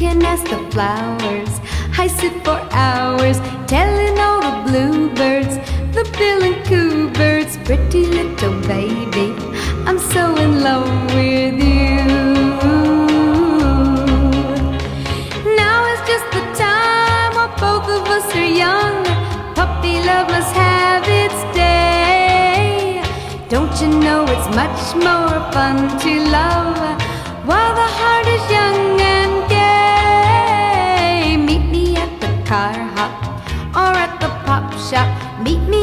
can ask the flowers. I sit for hours telling all the bluebirds, the bill and coo birds, pretty little baby, I'm so in love with you. Now is just the time while both of us are young. Puppy love must have its day. Don't you know it's much more fun to love while the heart is young and gay? Meet me at the car hop or at the pop shop. Meet me